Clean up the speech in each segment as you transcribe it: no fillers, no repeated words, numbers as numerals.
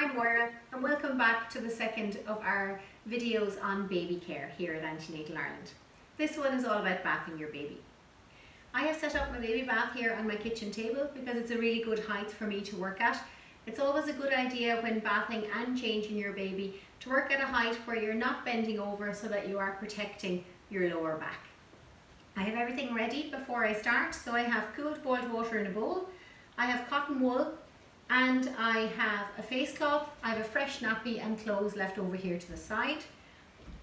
I'm Moira and welcome back to the second of our videos on baby care here at Antenatal Ireland. This one is all about bathing your baby. I have set up my baby bath here on my kitchen table because it's a really good height for me to work at. It's always a good idea when bathing and changing your baby to work at a height where you're not bending over so that you are protecting your lower back. I have everything ready before I start, so I have cooled boiled water in a bowl, I have cotton wool, and I have a face cloth, I have a fresh nappy and clothes left over here to the side.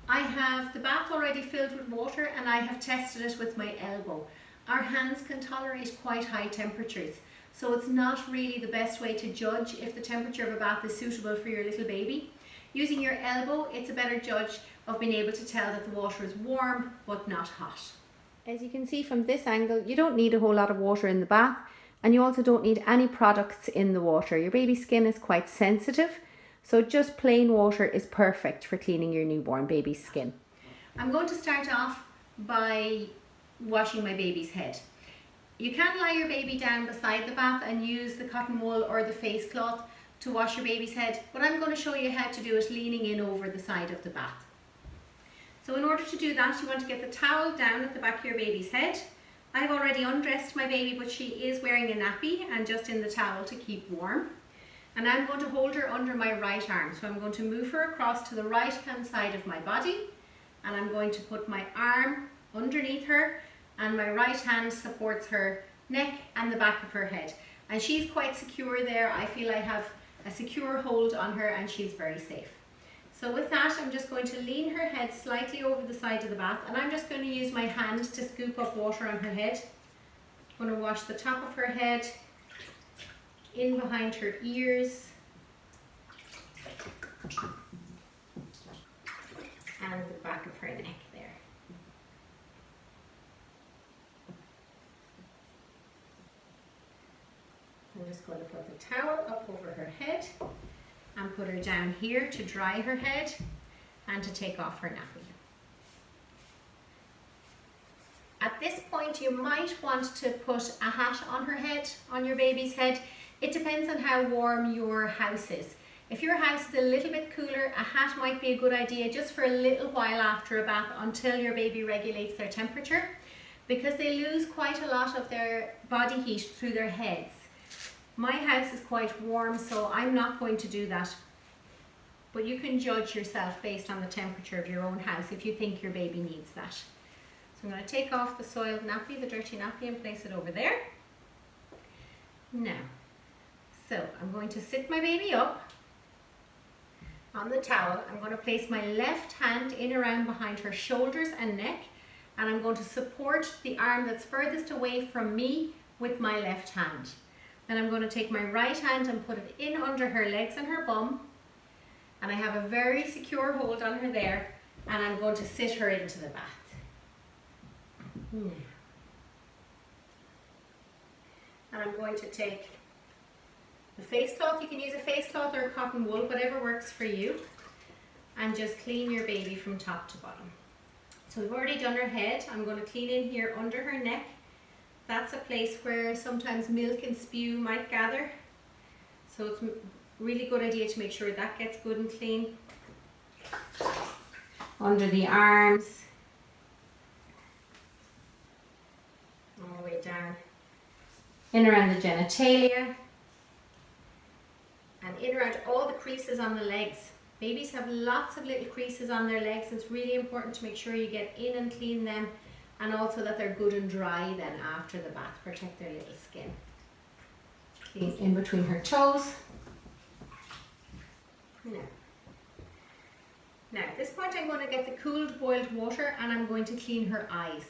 I have the bath already filled with water and I have tested it with my elbow. Our hands can tolerate quite high temperatures, so it's not really the best way to judge if the temperature of a bath is suitable for your little baby. Using your elbow, it's a better judge of being able to tell that the water is warm but not hot. As you can see from this angle, you don't need a whole lot of water in the bath. And you also don't need any products in the water. Your baby's skin is quite sensitive, so just plain water is perfect for cleaning your newborn baby's skin. I'm going to start off by washing my baby's head. You can lie your baby down beside the bath and use the cotton wool or the face cloth to wash your baby's head, but I'm going to show you how to do it leaning in over the side of the bath. So in order to do that, you want to get the towel down at the back of your baby's head. I've already undressed my baby, but she is wearing a nappy and just in the towel to keep warm. And I'm going to hold her under my right arm. So I'm going to move her across to the right hand side of my body, and I'm going to put my arm underneath her, and my right hand supports her neck and the back of her head. And she's quite secure there. I feel I have a secure hold on her and she's very safe. So with that, I'm just going to lean her head slightly over the side of the bath, and I'm just going to use my hand to scoop up water on her head. I'm going to wash the top of her head, in behind her ears, and the back of her neck there. I'm just going to put the towel up over her head and put her down here to dry her head and to take off her nappy. At this point, you might want to put a hat on her head, on your baby's head. It depends on how warm your house is. If your house is a little bit cooler, a hat might be a good idea just for a little while after a bath until your baby regulates their temperature, because they lose quite a lot of their body heat through their heads. My house is quite warm, so I'm not going to do that. But you can judge yourself based on the temperature of your own house if you think your baby needs that. So I'm going to take off the soiled nappy, the dirty nappy, and place it over there. Now, so I'm going to sit my baby up on the towel. I'm going to place my left hand in around behind her shoulders and neck, and I'm going to support the arm that's furthest away from me with my left hand. Then I'm going to take my right hand and put it in under her legs and her bum, and I have a very secure hold on her there, and I'm going to sit her into the bath. And I'm going to take the face cloth. You can use a face cloth or cotton wool, whatever works for you, and just clean your baby from top to bottom. So we've already done her head. I'm going to clean in here under her neck. That's a place where sometimes milk and spew might gather. So it's a really good idea to make sure that gets good and clean. Under the arms. All the way down. In around the genitalia. And in around all the creases on the legs. Babies have lots of little creases on their legs. It's really important to make sure you get in and clean them, and also that they're good and dry then after the bath. Protect their little skin. Clean in between her toes. Now at this point I'm going to get the cooled boiled water and I'm going to clean her eyes.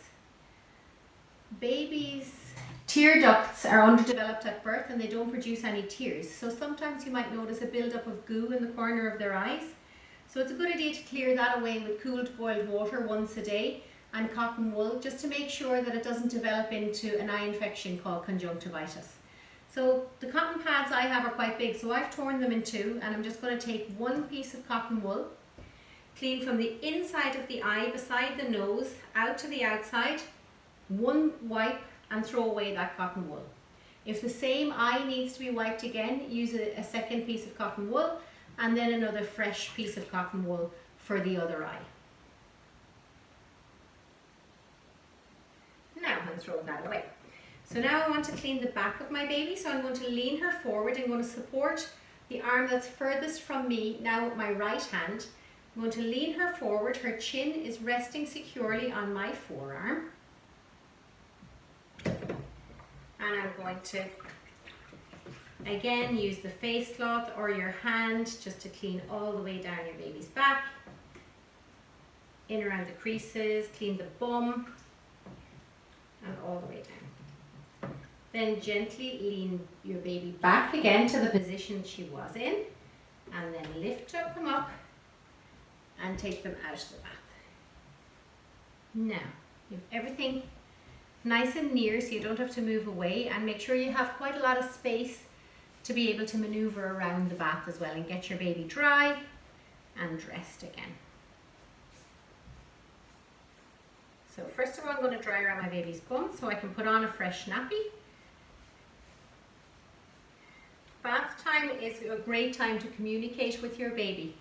Babies' tear ducts are underdeveloped at birth and they don't produce any tears. So sometimes you might notice a buildup of goo in the corner of their eyes. So it's a good idea to clear that away with cooled boiled water once a day and cotton wool, just to make sure that it doesn't develop into an eye infection called conjunctivitis. So the cotton pads I have are quite big, so I've torn them in two, and I'm just going to take one piece of cotton wool, clean from the inside of the eye beside the nose out to the outside, one wipe, and throw away that cotton wool. If the same eye needs to be wiped again, use a second piece of cotton wool and then another fresh piece of cotton wool for the other eye. Now I'm throwing that away. So now I want to clean the back of my baby, so I'm going to lean her forward. I'm going to support the arm that's furthest from me now with my right hand. I'm going to lean her forward. Her chin is resting securely on my forearm. And I'm going to again use the face cloth or your hand just to clean all the way down your baby's back, in around the creases, clean the bum, and all the way down. Then gently lean your baby back again to the position she was in, and then lift them up and take them out of the bath. Now, you have everything nice and near so you don't have to move away, and make sure you have quite a lot of space to be able to maneuver around the bath as well and get your baby dry and dressed again. So first of all, I'm going to dry around my baby's bum so I can put on a fresh nappy. Bath time is a great time to communicate with your baby.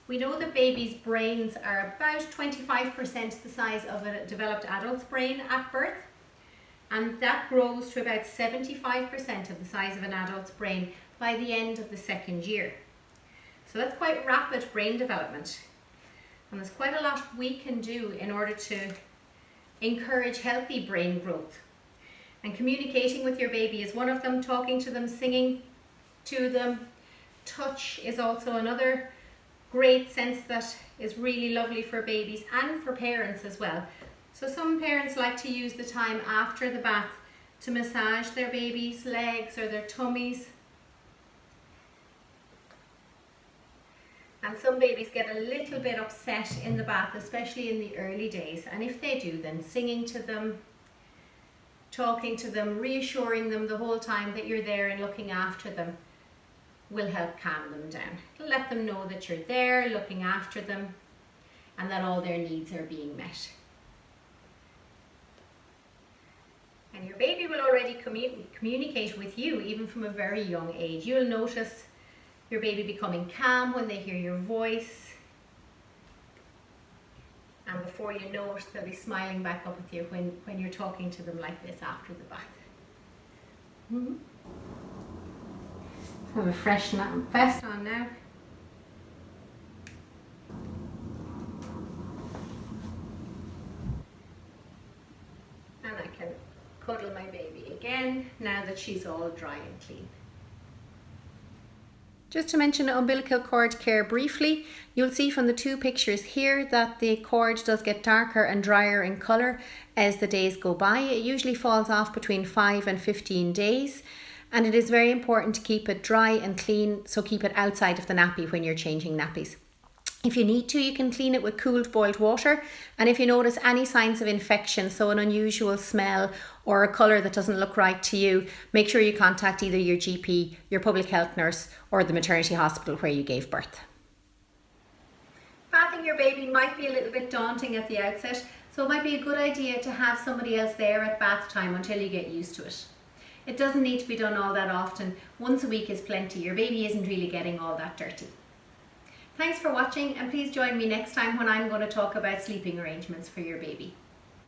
We know that babies' brains are about 25% the size of a developed adult's brain at birth, and that grows to about 75% of the size of an adult's brain by the end of the second year. So that's quite rapid brain development, and there's quite a lot we can do in order to encourage healthy brain growth. And communicating with your baby is one of them. Talking to them, singing to them. Touch is also another great sense that is really lovely for babies and for parents as well. So some parents like to use the time after the bath to massage their baby's legs or their tummies. And some babies get a little bit upset in the bath, especially in the early days. And if they do, then singing to them, talking to them, reassuring them the whole time that you're there and looking after them will help calm them down. It'll let them know that you're there looking after them and that all their needs are being met. And your baby will already communicate with you even from a very young age. You'll notice your baby becoming calm when they hear your voice. And before you know it, they'll be smiling back up at you when you're talking to them like this after the bath. Mm-hmm. So I have a fresh vest on now. And I can cuddle my baby again now that she's all dry and clean. Just to mention umbilical cord care briefly, you'll see from the two pictures here that the cord does get darker and drier in colour as the days go by. It usually falls off between 5 and 15 days, and it is very important to keep it dry and clean, so keep it outside of the nappy when you're changing nappies. If you need to, you can clean it with cooled boiled water, and if you notice any signs of infection, so an unusual smell or a colour that doesn't look right to you, make sure you contact either your GP, your public health nurse, or the maternity hospital where you gave birth. Bathing your baby might be a little bit daunting at the outset, so it might be a good idea to have somebody else there at bath time until you get used to it. It doesn't need to be done all that often. Once a week is plenty. Your baby isn't really getting all that dirty. Thanks for watching, and please join me next time when I'm going to talk about sleeping arrangements for your baby.